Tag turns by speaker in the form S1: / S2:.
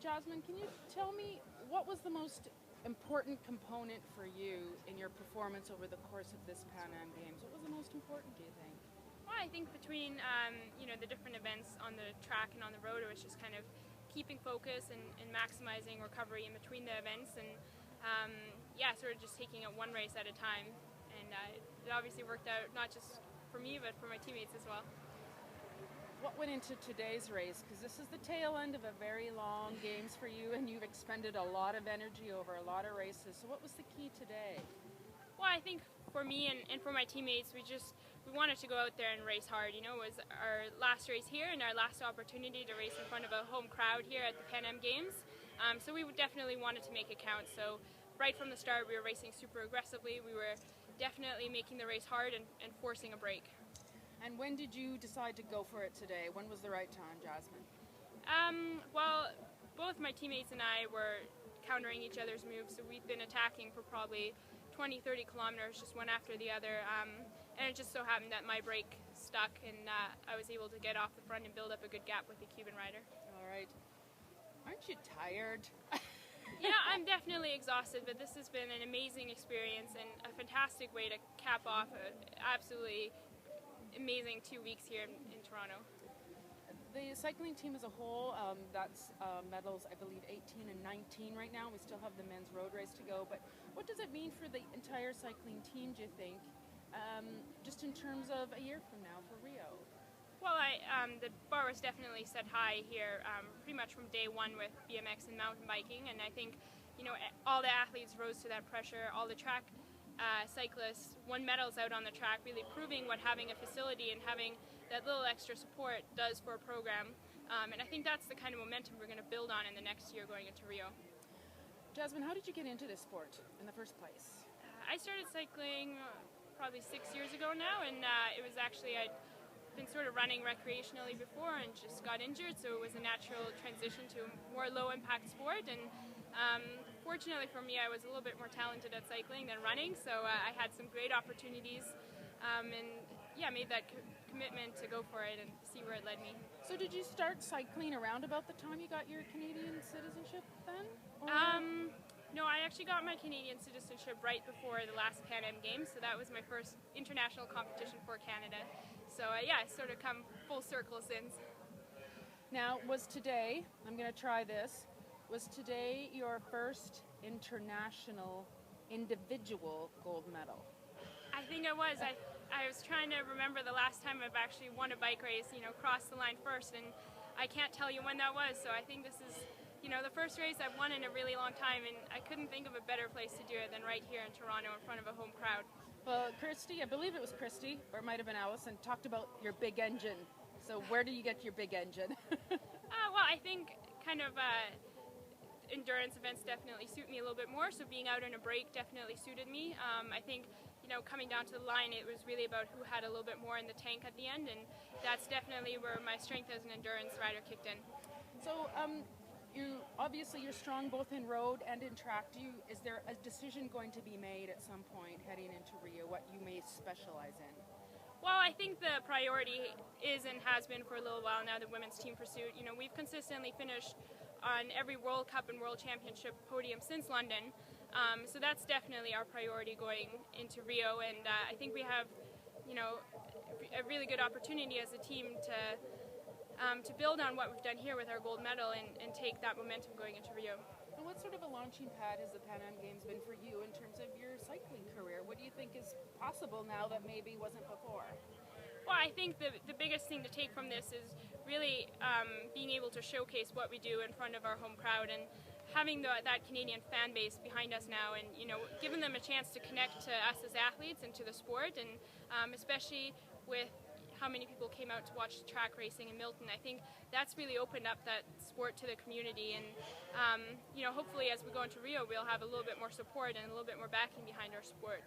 S1: Jasmin, can you tell me what was the most important component for you in your performance over the course of this Pan Am Games? What was the most important, do you think?
S2: Well, I think between the different events on the track and on the road, it was just kind of keeping focus and maximizing recovery in between the events, and sort of just taking it one race at a time. And it obviously worked out not just for me, but for my teammates as well.
S1: What went into today's race? Because this is the tail end of a very long Games for you, and you've expended a lot of energy over a lot of races. So what was the key today?
S2: Well, I think for me and for my teammates, we wanted to go out there and race hard. You know, it was our last race here and our last opportunity to race in front of a home crowd here at the Pan Am Games. So we definitely wanted to make it count. So right from the start, we were racing super aggressively. We were definitely making the race hard and forcing a break.
S1: And when did you decide to go for it today? When was the right time, Jasmin?
S2: Well, both my teammates and I were countering each other's moves, so we've been attacking for probably 20-30 kilometers, just one after the other, and it just so happened that my break stuck, and I was able to get off the front and build up a good gap with the Cuban rider.
S1: All right. Aren't you tired?
S2: Yeah, I'm definitely exhausted, but this has been an amazing experience and a fantastic way to cap off an absolutely amazing 2 weeks here in Toronto.
S1: The cycling team as a whole, that's medals, I believe, 18 and 19 right now. We still have the men's road race to go, but what does it mean for the entire cycling team, do you think, just in terms of a year from now for Rio?
S2: Well, the bar was definitely set high here pretty much from day one with BMX and mountain biking, and I think, you know, all the athletes rose to that pressure. All the track cyclists won medals out on the track, really proving what having a facility and having that little extra support does for a program. And I think that's the kind of momentum we're going to build on in the next year going into Rio.
S1: Jasmin, how did you get into this sport in the first place?
S2: I started cycling probably 6 years ago now, and it was actually, I'd been sort of running recreationally before and just got injured, so it was a natural transition to a more low-impact sport. And fortunately for me, I was a little bit more talented at cycling than running, so I had some great opportunities, and yeah, made that commitment to go for it and see where it led me.
S1: So did you start cycling around about the time you got your Canadian citizenship then?
S2: No, I actually got my Canadian citizenship right before the last Pan Am Games, so that was my first international competition for Canada. So yeah, I sort of come full circle since.
S1: Now, was today, I'm going to try this, was today your first international individual gold medal?
S2: I think it was. I was trying to remember the last time I've actually won a bike race, you know, crossed the line first, and I can't tell you when that was, so I think this is, you know, the first race I've won in a really long time, and I couldn't think of a better place to do it than right here in Toronto in front of a home crowd.
S1: Well, Christy, I believe it was Christy, or it might have been Allison, talked about your big engine. So where do you get your big engine?
S2: Well, I think kind of endurance events definitely suit me a little bit more, so being out in a break definitely suited me. I think, you know, coming down to the line, it was really about who had a little bit more in the tank at the end, and that's definitely where my strength as an endurance rider kicked in.
S1: So, you're strong both in road and in track. Is there a decision going to be made at some point heading into Rio, what you may specialize in?
S2: Well, I think the priority is and has been for a little while now the women's team pursuit. You know, we've consistently finished on every World Cup and World Championship podium since London, so that's definitely our priority going into Rio, and I think we have, you know, a really good opportunity as a team to build on what we've done here with our gold medal and take that momentum going into Rio.
S1: And what sort of a launching pad has the Pan Am Games been for you in terms of your cycling career? What do you think is possible now that maybe wasn't before?
S2: Well, I think the biggest thing to take from this is really being able to showcase what we do in front of our home crowd and having that Canadian fan base behind us now, and, you know, giving them a chance to connect to us as athletes and to the sport, and especially with how many people came out to watch track racing in Milton. I think that's really opened up that sport to the community, and you know, hopefully as we go into Rio, we'll have a little bit more support and a little bit more backing behind our sport.